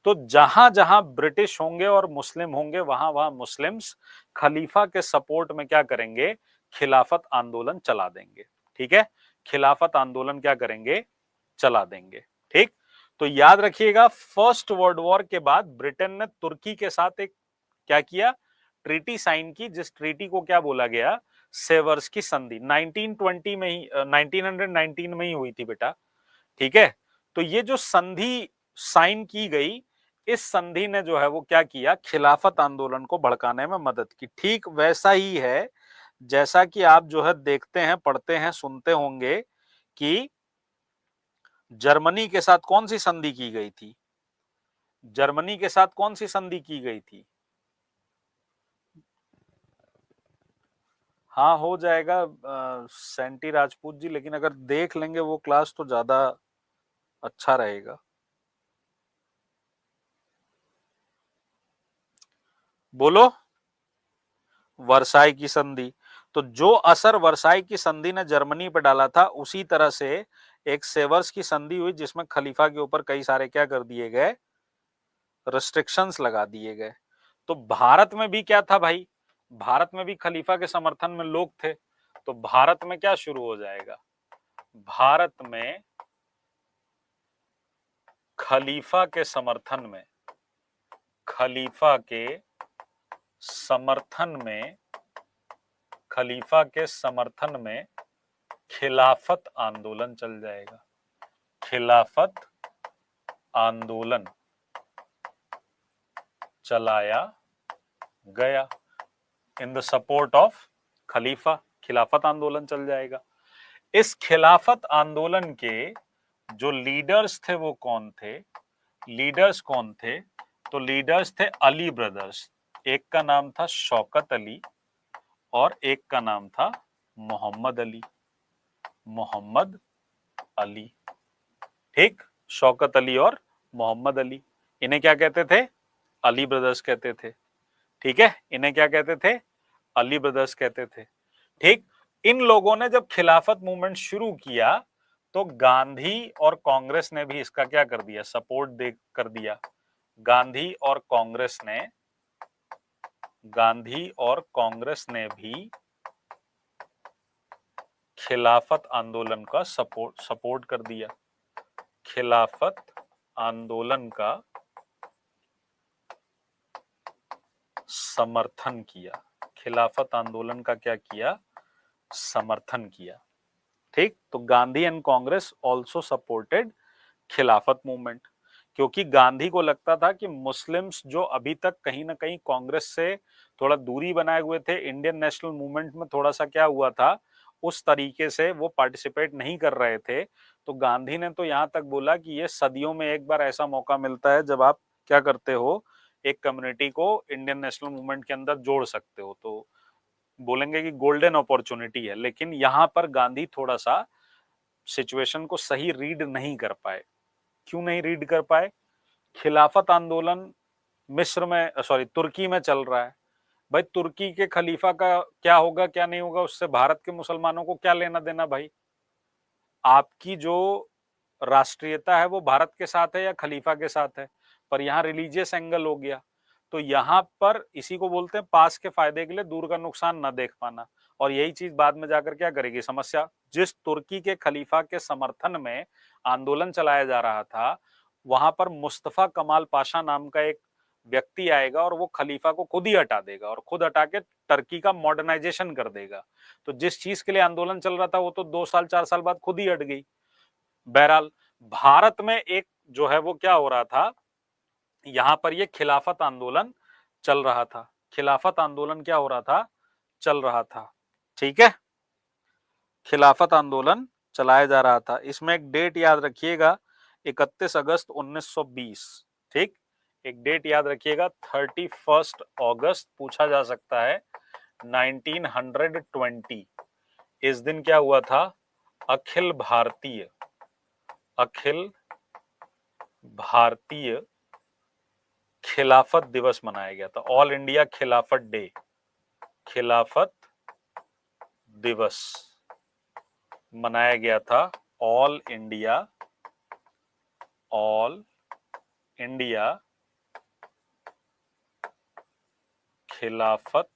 [SPEAKER 1] तो जहां जहां ब्रिटिश होंगे और मुस्लिम होंगे, वहां वहां मुस्लिम्स खलीफा के सपोर्ट में क्या करेंगे? खिलाफत आंदोलन चला देंगे। ठीक है, खिलाफत आंदोलन क्या करेंगे? चला देंगे। ठीक, तो याद रखिएगा, फर्स्ट वर्ल्ड वॉर के बाद ब्रिटेन ने तुर्की के साथ एक क्या किया? ट्रीटी साइन की, जिस ट्रीटी को क्या बोला गया? सेवर्स की संधि। 1920 में ही 1919 में ही हुई थी बेटा। ठीक है, तो ये जो संधि साइन की गई, इस संधि ने जो है वो क्या किया? खिलाफत आंदोलन को भड़काने में मदद की। ठीक वैसा ही है जैसा कि आप जो है देखते हैं, पढ़ते हैं, सुनते होंगे कि जर्मनी के साथ कौन सी संधि की गई थी? जर्मनी के साथ कौन सी संधि की गई थी? हाँ, हो जाएगा सेंटी राजपूत जी, लेकिन अगर देख लेंगे वो क्लास तो ज्यादा अच्छा रहेगा। बोलो। वर्साई की संधि। तो जो असर वर्साई की संधि ने जर्मनी पर डाला था, उसी तरह से एक सेवर्स की संधि हुई, जिसमें खलीफा के ऊपर कई सारे क्या कर दिए गए? रिस्ट्रिक्शंस लगा दिए गए। तो भारत में भी क्या था भाई? भारत में भी खलीफा के समर्थन में लोग थे। तो भारत में क्या शुरू हो जाएगा? भारत में खलीफा के समर्थन में खलीफा के समर्थन में खिलाफत आंदोलन चल जाएगा। खिलाफत आंदोलन चलाया गया इन द सपोर्ट ऑफ खलीफा। खिलाफत आंदोलन चल जाएगा। इस खिलाफत आंदोलन के जो लीडर्स थे वो कौन थे? तो लीडर्स थे अली ब्रदर्स। एक का नाम था शौकत अली और एक का नाम था मोहम्मद अली। ठीक, शौकत अली और मोहम्मद अली। इन्हें क्या कहते थे? अली ब्रदर्स कहते थे। ठीक है, इन्हें क्या कहते थे? अली ब्रदर्स कहते थे। ठीक, इन लोगों ने जब खिलाफत मूवमेंट शुरू किया, तो गांधी और कांग्रेस ने भी इसका क्या कर दिया? सपोर्ट कर दिया। गांधी और कांग्रेस ने भी खिलाफत आंदोलन का सपोर्ट कर दिया। खिलाफत आंदोलन का समर्थन किया। खिलाफत आंदोलन का क्या किया? समर्थन किया। ठीक, तो Gandhi and Congress also supported खिलाफत मूवमेंट। क्योंकि गांधी को लगता था कि मुस्लिम्स जो अभी तक कहीं ना कहीं कांग्रेस से थोड़ा दूरी बनाए हुए थे, इंडियन नेशनल मूवमेंट में थोड़ा सा क्या हुआ था, उस तरीके से वो पार्टिसिपेट नहीं कर रहे थे। तो गांधी ने तो यहां तक बोला कि ये सदियों में एक बार ऐसा मौका मिलता है जब आप क्या करते हो, एक कम्युनिटी को इंडियन नेशनल मूवमेंट के अंदर जोड़ सकते हो। तो बोलेंगे कि गोल्डन अपॉर्चुनिटी है। लेकिन यहां पर गांधी थोड़ा सा सिचुएशन को सही रीड नहीं कर पाए। क्यों नहीं रीड कर पाए? खिलाफत आंदोलन मिस्र में, सॉरी, तुर्की में चल रहा है। भाई तुर्की के खलीफा का क्या होगा क्या नहीं होगा, उससे भारत के मुसलमानों को क्या लेना देना भाई? आपकी जो राष्ट्रीयता है वो भारत के साथ है या खलीफा के साथ है? पर यहाँ रिलीजियस एंगल हो गया। तो यहाँ पर इसी को बोलते हैं पास के फायदे के लिए दूर का नुकसान न देख पाना। और यही चीज बाद में जाकर क्या करेगी समस्या। जिस तुर्की के खलीफा के समर्थन में आंदोलन चलाया जा रहा था, वहां पर मुस्तफा कमाल पाशा नाम का एक व्यक्ति आएगा और वो खलीफा को खुद ही हटा देगा और खुद हटा के टर्की का मॉडर्नाइजेशन कर देगा। तो जिस चीज के लिए आंदोलन चल रहा था वो तो 2 साल 4 साल बाद खुद ही हट गई। बहरहाल भारत में एक जो है वो क्या हो रहा था, यहां पर ये खिलाफत आंदोलन चल रहा था। खिलाफत आंदोलन क्या हो रहा था, चल रहा था। ठीक है, खिलाफत आंदोलन चलाया जा रहा था। इसमें एक डेट याद रखिएगा, 31 अगस्त 1920। ठीक, एक डेट याद रखिएगा, 31 अगस्त पूछा जा सकता है 1920। इस दिन क्या हुआ था, अखिल भारतीय खिलाफत दिवस मनाया गया था। ऑल इंडिया खिलाफत डे, खिलाफत दिवस मनाया गया था। ऑल इंडिया खिलाफत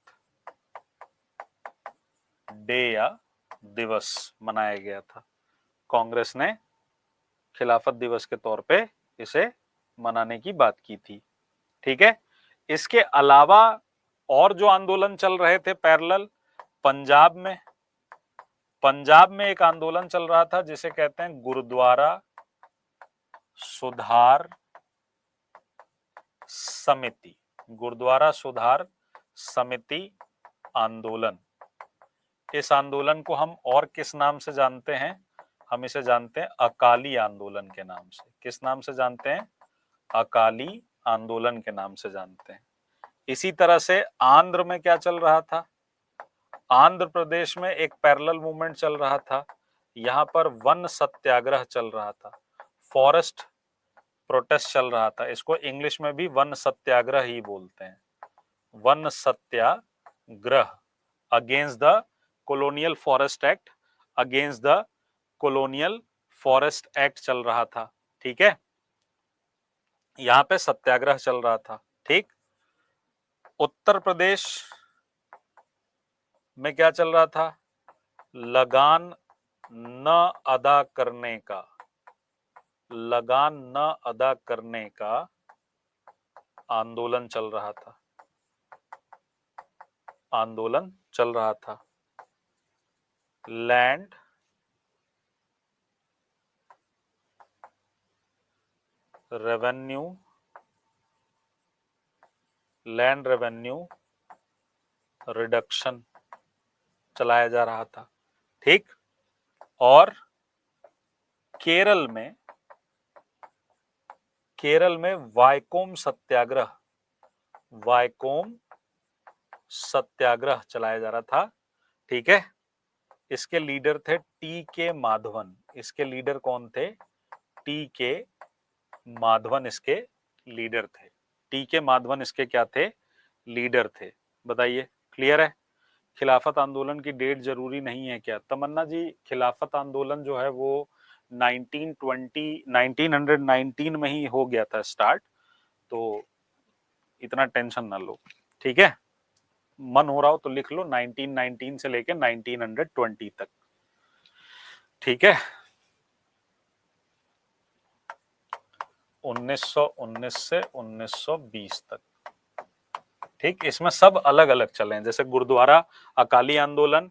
[SPEAKER 1] डे या दिवस मनाया गया था। कांग्रेस ने खिलाफत दिवस के तौर पे इसे मनाने की बात की थी। ठीक है, इसके अलावा और जो आंदोलन चल रहे थे पैरेलल, पंजाब में एक आंदोलन चल रहा था जिसे कहते हैं गुरुद्वारा सुधार समिति। गुरुद्वारा सुधार समिति आंदोलन। इस आंदोलन को हम और किस नाम से जानते हैं? हम इसे जानते हैं अकाली आंदोलन के नाम से। किस नाम से जानते हैं? अकाली आंदोलन के नाम से जानते हैं। इसी तरह से आंध्र में क्या चल रहा था, आंध्र प्रदेश में एक पैरेलल मूवमेंट चल रहा था। यहां पर वन सत्याग्रह चल रहा था, फॉरेस्ट प्रोटेस्ट चल रहा था। इसको इंग्लिश में भी वन सत्याग्रह ही बोलते हैं, one Satyagraha, against the colonial forest act, against the colonial forest act चल रहा था। ठीक है, यहां पे सत्याग्रह चल रहा था। ठीक, उत्तर प्रदेश में क्या चल रहा था, लगान न अदा करने का, लगान न अदा करने का आंदोलन चल रहा था, आंदोलन चल रहा था। लैंड रेवेन्यू रिडक्शन चलाया जा रहा था। ठीक, और केरल में वायकोम सत्याग्रह चलाया जा रहा था। ठीक है, इसके लीडर थे टी के माधवन। इसके लीडर कौन थे? टी के माधवन इसके लीडर थे। टी के माधवन इसके क्या थे? लीडर थे। बताइए, क्लियर है? खिलाफत आंदोलन की डेट जरूरी नहीं है क्या? तमन्ना जी, खिलाफत आंदोलन जो है वो 1919 में ही हो गया था स्टार्ट, तो इतना टेंशन ना लो। ठीक है, मन हो रहा हो तो लिख लो 1919 से लेके 1920 तक। ठीक है, 1919 से 1920 तक। ठीक, इसमें सब अलग अलग चले हैं, जैसे गुरुद्वारा अकाली आंदोलन,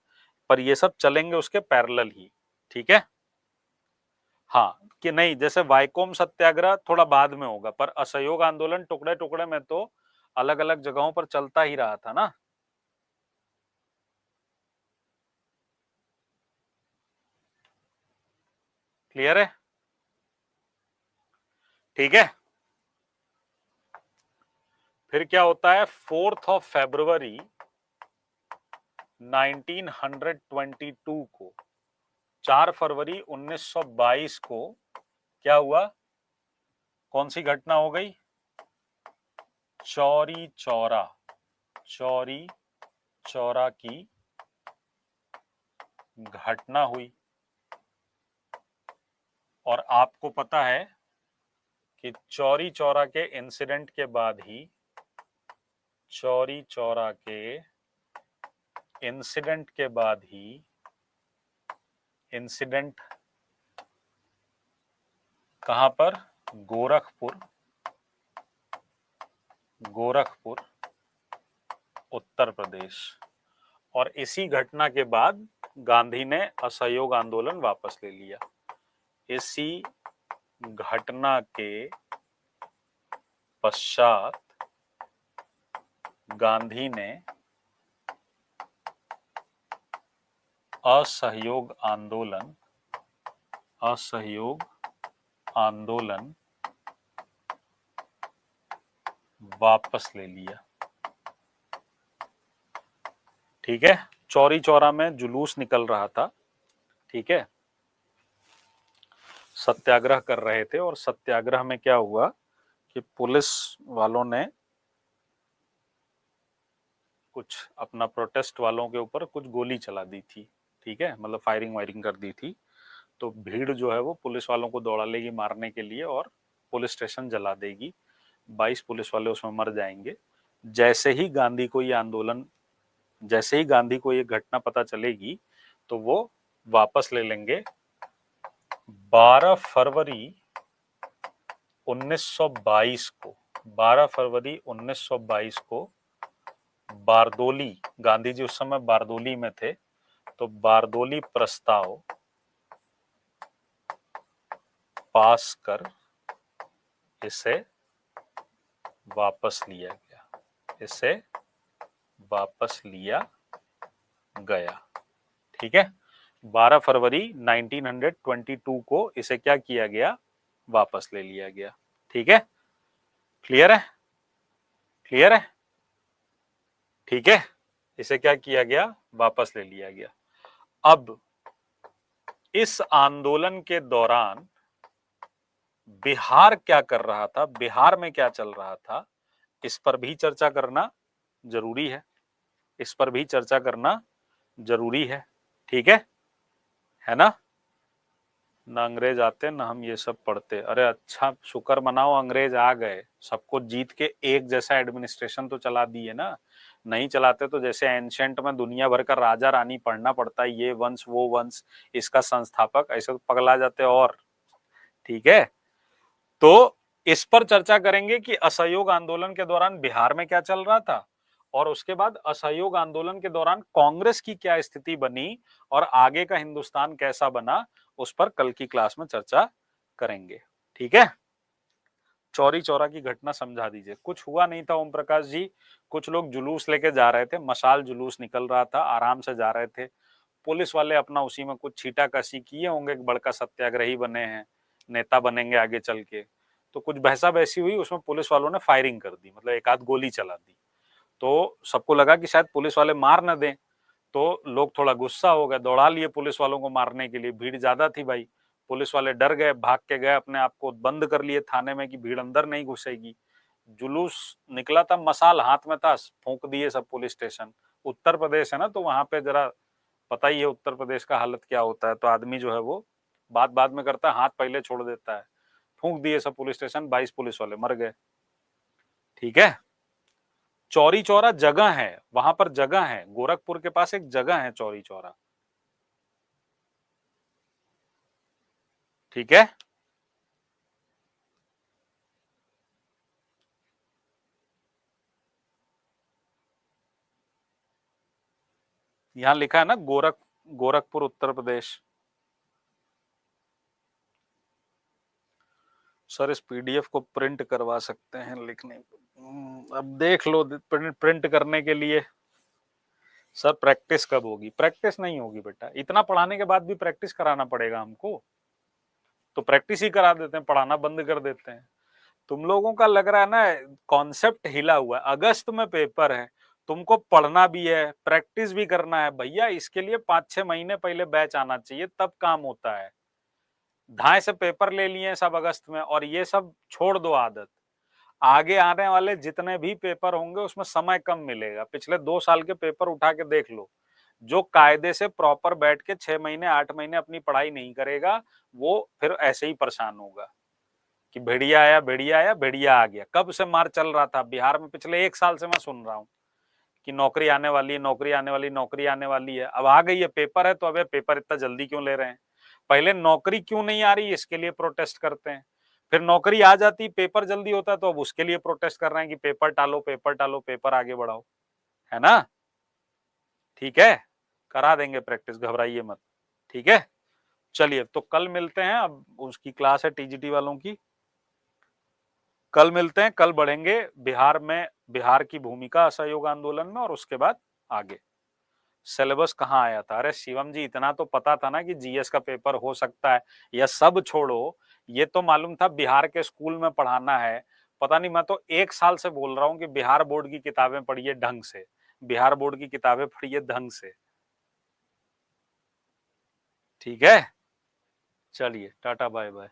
[SPEAKER 1] पर ये सब चलेंगे उसके पैरेलल ही। ठीक है, हाँ कि नहीं, जैसे वाइकोम सत्याग्रह थोड़ा बाद में होगा, पर असहयोग आंदोलन टुकड़े टुकड़े में तो अलग अलग जगहों पर चलता ही रहा था ना। क्लियर है? ठीक है। फिर क्या होता है, 4 फरवरी 1922 को, 4 फरवरी 1922 को क्या हुआ, कौन सी घटना हो गई, चौरी चौरा, चौरी चौरा की घटना हुई। और आपको पता है कि चौरी चौरा के इंसिडेंट के बाद ही, चौरी चौरा के इंसिडेंट के बाद ही, इंसिडेंट कहां पर, गोरखपुर, गोरखपुर उत्तर प्रदेश। और इसी घटना के बाद गांधी ने असहयोग आंदोलन वापस ले लिया। इसी घटना के पश्चात गांधी ने असहयोग आंदोलन, असहयोग आंदोलन वापस ले लिया। ठीक है, चौरी चौरा में जुलूस निकल रहा था, ठीक है, सत्याग्रह कर रहे थे, और सत्याग्रह में क्या हुआ कि पुलिस वालों ने कुछ अपना प्रोटेस्ट वालों के ऊपर कुछ गोली चला दी थी, ठीक है, मतलब फायरिंग वायरिंग कर दी थी। तो भीड़ जो है वो पुलिस वालों को दौड़ा लेगी मारने के लिए और पुलिस स्टेशन जला देगी, 22 पुलिस वाले उसमें मर जाएंगे। जैसे ही गांधी को ये आंदोलन, जैसे ही गांधी को ये घटना पता चलेगी तो वो वापस ले लेंगे। 12 फरवरी 1922 को, 12 फरवरी 1922 को बारदोली, गांधी जी उस समय बारदोली में थे, तो बारदोली प्रस्ताव पास कर इसे वापस लिया गया, इसे वापस लिया गया। ठीक है, 12 फरवरी 1922 को इसे क्या किया गया, वापस ले लिया गया। ठीक है, क्लियर है, क्लियर है, ठीक है, इसे क्या किया गया, वापस ले लिया गया। अब इस आंदोलन के दौरान बिहार क्या कर रहा था, बिहार में क्या चल रहा था, इस पर भी चर्चा करना जरूरी है, इस पर भी चर्चा करना जरूरी है। ठीक है ना, ना अंग्रेज आते ना हम ये सब पढ़ते। अरे अच्छा, शुक्र मनाओ अंग्रेज आ गए, सबको जीत के एक जैसा एडमिनिस्ट्रेशन तो चला दिए ना, नहीं चलाते तो जैसे एंशंट में दुनिया भर का राजा रानी पढ़ना पड़ता है, ये वंश वो वंश इसका संस्थापक, ऐसे तो पगला जाते। और ठीक है, तो इस पर चर्चा करेंगे कि असहयोग आंदोलन के दौरान बिहार में क्या चल रहा था, और उसके बाद असहयोग आंदोलन के दौरान कांग्रेस की क्या स्थिति बनी और आगे का हिंदुस्तान कैसा बना, उस पर कल की क्लास में चर्चा करेंगे। ठीक है, चौरी चौरा की घटना समझा दीजिए। कुछ हुआ नहीं था ओम प्रकाश जी, कुछ लोग जुलूस लेके जा रहे थे, मशाल जुलूस निकल रहा था, आराम से जा रहे थे, पुलिस वाले अपना उसी में कुछ छीटाकशी किए होंगे, बड़का सत्याग्रही बने हैं, नेता बनेंगे आगे चल के, तो कुछ बहसा बहसी हुई, उसमें पुलिस वालों ने फायरिंग कर दी, मतलब एक आध गोली चला दी। तो सबको लगा कि शायद पुलिस वाले मार न दें, तो लोग थोड़ा गुस्सा हो गए, दौड़ा लिए पुलिस वालों को मारने के लिए, भीड़ ज्यादा थी भाई, पुलिस वाले डर गए, भाग के गए, अपने आप को बंद कर लिए थाने में कि भीड़ अंदर नहीं घुसेगी। जुलूस निकला था, मसाल हाथ में था, फूंक दिए सब पुलिस स्टेशन। उत्तर प्रदेश है ना, तो वहां पे जरा पता ही है उत्तर प्रदेश का हालत क्या होता है, तो आदमी जो है वो बात बाद में करता है, हाथ पहले छोड़ देता है। फूंक दिए सब पुलिस स्टेशन, 22 पुलिस वाले मर गए। ठीक है, चौरी चौरा जगह है, वहां पर जगह है, गोरखपुर के पास एक जगह है चौरी चौरा। ठीक है, यहां लिखा है ना गोरखपुर उत्तर प्रदेश। सर इस पीडीएफ को प्रिंट करवा सकते हैं लिखने अब देख लो प्रिंट करने के लिए। सर प्रैक्टिस कब होगी? प्रैक्टिस नहीं होगी बेटा, इतना पढ़ाने के बाद भी प्रैक्टिस कराना पड़ेगा हमको, तो प्रैक्टिस ही करा देते हैं, पढ़ाना बंद कर देते हैं। तुम लोगों का लग रहा है ना कॉन्सेप्ट हिला हुआ है। अगस्त में पेपर है, तुमको पढ़ना भी है, प्रैक्टिस भी करना है भैया, इसके लिए 5-6 महीने पहले बैच आना चाहिए, तब काम होता है। ढाई से पेपर ले लिए सब अगस्त में, और ये सब छोड़ दो आदत। आगे आने वाले जितने भी पेपर होंगे उसमें समय कम मिलेगा। पिछले 2 साल के पेपर उठा के देख लो, जो कायदे से प्रॉपर बैठ के 6 महीने 8 महीने अपनी पढ़ाई नहीं करेगा, वो फिर ऐसे ही परेशान होगा कि भेड़िया आया भेड़िया आया भेड़िया आ गया। कब से मार चल रहा था बिहार में, पिछले 1 साल से मैं सुन रहा हूँ कि नौकरी आने वाली है, नौकरी आने वाली, नौकरी आने वाली है। अब आ गई है, पेपर है, तो अब पेपर इतना जल्दी क्यों ले रहे हैं? पहले नौकरी क्यों नहीं आ रही इसके लिए प्रोटेस्ट करते हैं, फिर नौकरी आ जाती, पेपर जल्दी होता है, तो अब उसके लिए प्रोटेस्ट कर रहे हैं कि पेपर टालो, पेपर टालो, पेपर आगे बढ़ाओ, है ना? ठीक है, करा देंगे प्रैक्टिस, घबराइए मत। ठीक है, चलिए तो कल मिलते हैं। अब उसकी क्लास है टीजीटी वालों की, कल मिलते हैं। कल बढ़ेंगे बिहार में, बिहार की भूमिका असहयोग आंदोलन में, और उसके बाद आगे। सिलेबस कहाँ आया था? अरे शिवम जी, इतना तो पता था ना कि जीएस का पेपर हो सकता है। यह सब छोड़ो, ये तो मालूम था बिहार के स्कूल में पढ़ाना है। पता नहीं, मैं तो 1 साल से बोल रहा हूँ कि बिहार बोर्ड की किताबें पढ़िए ढंग से, बिहार बोर्ड की किताबें पढ़िए ढंग से। ठीक है, चलिए टाटा बाय बाय।